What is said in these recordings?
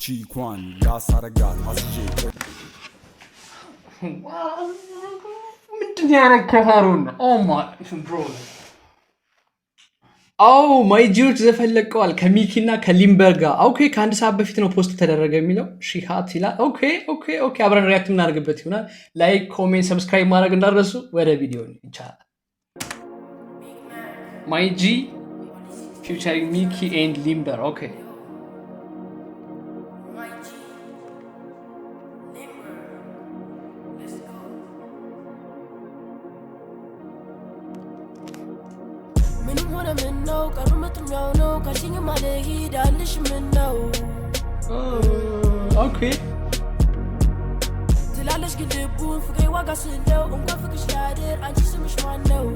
ቺኳን ያሳረጋት አስጄ ምንድን ያነከፈሩን ማይ ጂዎች ዘፈለቀዋል ከሚኪና ከሊምበር ጋር ኦኬ ከአንድ ሰዓት በፊት ነው ፖስት ተደረገ የሚለው ሺሃት ይላል ኦኬ አብረን ሪያክት እናደርግበት ይሆናል ላይክ ኮሜንት ሰብስክራይብ ማድረግ እንዳትረሱ ወደ ቪዲዮ ይቻላል ማይ ጂ ፊውቸሪንግ ሚኪ ኤንድ ሊምበር ኦኬ Okay. ትላለች ግን ልቡን ፍቅሬ ዋጋ ስለው እንኳን ፍቅሽ ላድር አንቺ ስምሽ ማነው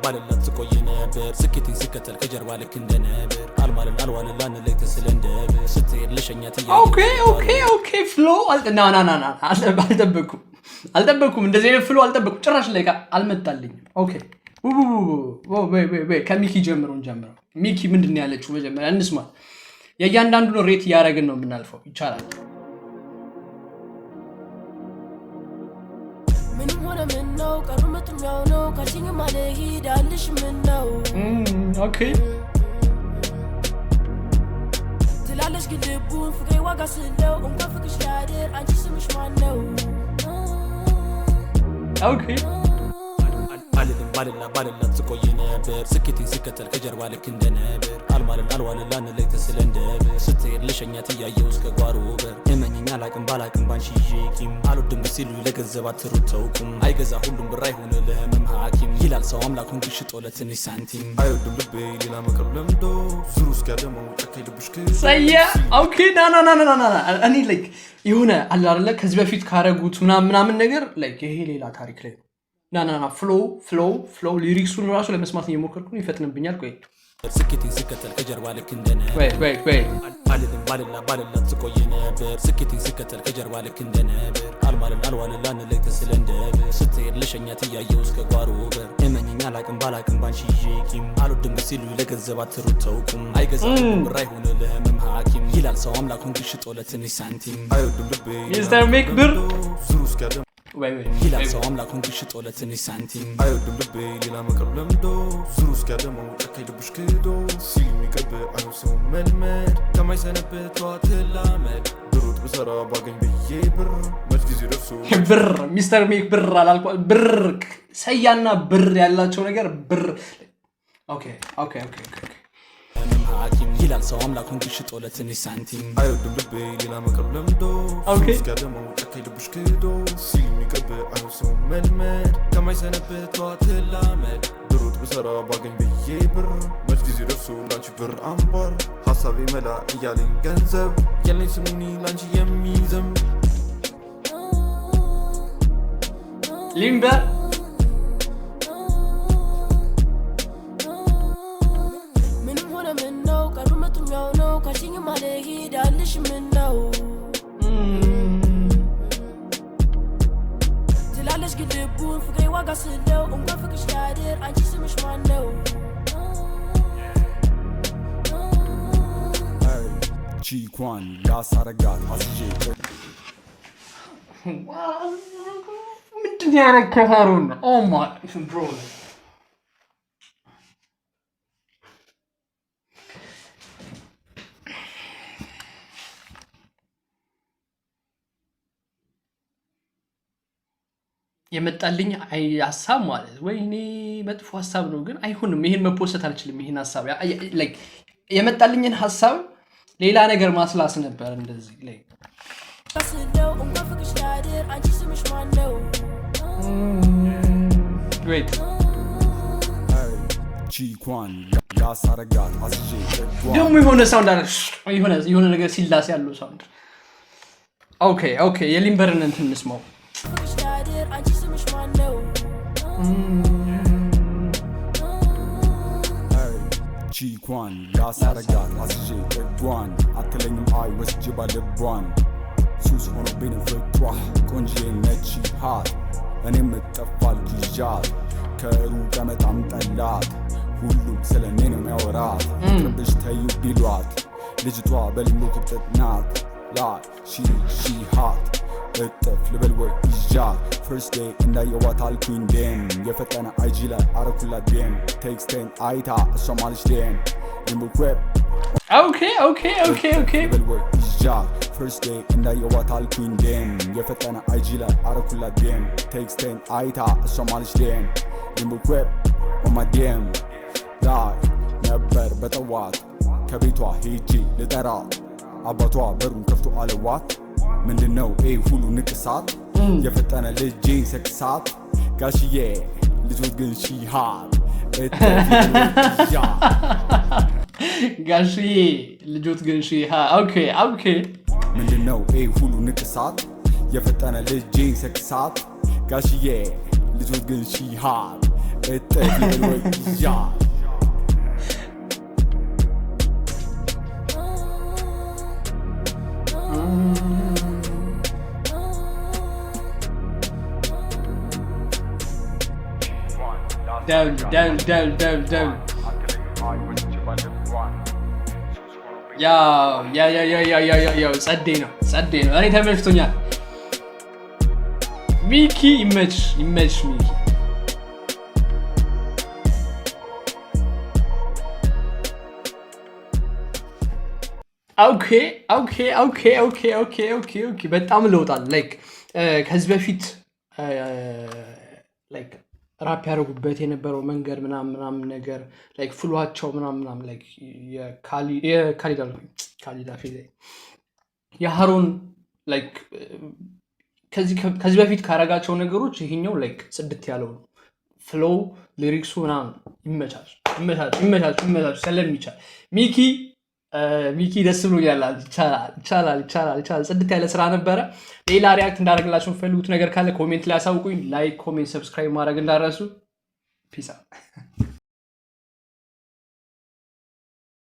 ባልላት ስቆይ ነበር ስኬቴን ስከተል ከጀርባ ልክ እንደነበር አልዋልን ላንለይ ተስለ እንደበር ስትሄድ ልሸኛት ኦኬ ፍሎ አልጠበኩም እንደዚህ አይነት ፍሎ አልጠበኩም ጭራሽ ላይ አልመጣልኝም ኦኬ ከሚኪ ጀምረው ሚኪ ምንድን ያለችው መጀመሪያ እንስማ የእያንዳንዱን ሬት እያደረግን ነው የምናልፈው ይቻላል ምንም ሆነ ምን ነው ቀሩ መጥኛው ነው ካልሽኝ ማለት ሄዳልሽ ምን ነው ኦኬ ትላለች ግን ልቡን ፍቅሬ ዋጋ ስለው እንኳን ፍቅሽ ላድር አንቺ ስምሽ ማነው ኦኬ ባልላት ስቆይ ነበር ስኬቴን ስከተል ከጀርባ ልክ እንደነበር አልዋልን ላንለይ ተስለ እንደበር ስትሄድ ልሸኛት እያየው እስከ ጓሮ በር እመኝኝ ባላቅም ባንቺ ቂም አልወድም ሲሉ ለገንዘብ አትሩት ተውቁም አይገዛ ሁሉም ብር አይሆን ለህመም ሐኪም ይላል ሰው አምላኩን ግሽጦ ለትንሽ ሳንቲም አይወድም ልቤ ሌላ መቅረብ ለምዶ ዙሩ እስኪያደመው ጨካኝ ልብሽ ሰየ ኦኬ ና እኔ ላይክ የሆነ አለ አይደለ ከዚህ በፊት ካረጉት ምናምን ነገር ላይክ ይሄ ሌላ ታሪክ ላይ ና ፍሎ ሊሪክሱን ራሱ ለመስማት እየሞከርኩ ነው ይፈጥንብኛል ቆይ ስኬቴን ስከተል ከጀርባ ልክ እንደነበር ባልላት ስቆይ ነበር ስኬቴን ስከተል ከጀርባ ልክ እንደነበር አልዋልን ላንለይ ተስለ እንደበር ስትሄድ ልሸኛት እያየው እስከ ጓሮ በር እመኝኝ ባላቅም ባንቺ ቂም አልወድም ሲሉ ለገንዘብ አትሩት ተውቁም አይገዛ ብር አይሆን ለህመም ሐኪም ይላል ሰው አምላኩን ግሽጦ ለትንሽ ሳንቲም አይወድም ልቤ ሚስተር ሜክ ብር ዙሩ እስኪያደም ይላል ሰው አምላኩን ግሽጦ ለትንሽ ሳንቲም አይወድም ልቤ ሌላ መቅረብ ለምዶ ዙሩ እስኪያደመው ጨካኝ ልብሽ ክዶ ሲል የሚቀርብ አይው ሰው መልመድ ከማይሰነበት ተዋትላመድ ብሩት ብሰራ ባገኝ ብዬ ብር መች ጊዜ ደርሶ ብር ሚስተር ሜክ ብር አላልኳ ብር ሰያና ብር ያላቸው ነገር ብር ኦኬ ሐኪም ይላል ሰው አምላኩን ግሽጦ ለትንሽ ሳንቲም አይወድም ልቤ ሌላ መቅረብ ለምዶ እስኪያደመው ጨካኝ ልብሽ ክዶ ሲል የሚቀርብ አይው ሰው መልመድ ከማይሰነበት ተዋትላመድ ብሩት ብሰራ ባገኝ ብዬ ብር መች ጊዜ ደርሶ ላንቺ ብር አምባር ሀሳቤ መላ እያለኝ ገንዘብ ያለኝ ስሙኒ ላንቺ የሚዘም ሊምበር ትላለች ግን ልቡን ፍቅሬ ዋጋ ስለው እንኳን ፍቅሽ ላድር አንቺ ስምሽ ማነው ቺኳን ያሳረጋት አስጄ ምንድን ያነከፈሩን ብሮ የመጣልኝ ሐሳብ ማለት ወይኔ መጥፎ ሐሳብ ነው ግን አይሆንም ይሄን መፖሰት አልችልም ይሄን ሐሳብ ላይክ የመጣልኝን ሐሳብ ሌላ ነገር ማስላስ ነበር እንደዚህ ላይ wait ቺኳን ያሳረጋት አስጄ ደሞ የሆነ ሳውንድ አለ የሆነ ነገር ሲላስ ያለው ሳውንድ ኦኬ የሊምበርን እንትን እንስማው ቺኳን ያሳረጋት አስጄ ጓን አትለኝም አይ ወስጄ ባለቧን ሱስ ሆኖብኝ ፍቷ ቆንጆ ነች ሃት እኔም ጠፋል ጊዜያት ከሩቅ በጣም ጠላት ሁሉም ስለኔ ነው የሚያወራት ትርብሽ ተዩ ቢሏት ልጅቷ በሊምቦ ክብጠት ናት ላይ ሺ ሃት እጥፍ ልበል ወይ ይዣት first day እንዳየዋት አልኩኝ ዴም የፈጠነ IG ላይ አረኩላት ዴም ቴክስቴን አይታ እሷም አለች ዴም ሊምቦ ክሬፕ Okay. ልበል ወይ ይዣት first day እንዳየዋት አልኩኝ ዴም የፈጠነ IG ላይ አረኩላት ዴም ቴክስቴን አይታ እሷም አለች ዴም ሊምቦ ክሬፕ ኦማ ዴም ላይ ነበር በጠዋት ከቤቷ ሄጄ ልጠራት አባቷ በሩን ከፍቶ አለዋት ምንድነው ሁሉ ንቅሳት የፈጠነ ልጄ ሰክሳት ጋሽዬ ልጆት ግን ሺሃት ጋሽዬ ልጆት ግን ሺሃት ኦኬ ምንድነው ሁሉ ንቅሳት የፈጠነ ልጄ ሰክሳት ጋሽዬ ልጆት ግን ሺሃት down. ያው ጸዴ ነው እኔ ተመችቶኛል ሚኪ ይመች ሚኪ ኦኬ በጣም ለውጣል ላይክ ከዚህ በፊት ላይክ ራፕ ያደረጉበት የነበረው መንገድ ምናምን ነገር ላይክ ፍሏቸው ምናምን ላይክ የካሊዳ ፊዜ የሃሮን ላይክ ከዚህ በፊት ካረጋቸው ነገሮች ይሄኛው ላይክ ጽድት ያለው ነው ፍሎው ሊሪክሱ ምናምን ይመቻል ስለሚቻል ሚኪ ደስ ብሎኛል ይቻላል ጽድት ያለ ስራ ነበረ ሌላ ሪያክት እንዳደረግላችሁ ፈልጉት ነገር ካለ ኮሜንት ላይ አሳውቁኝ ላይክ ኮሜንት ሰብስክራይብ ማድረግ እንዳረሱ ፒስ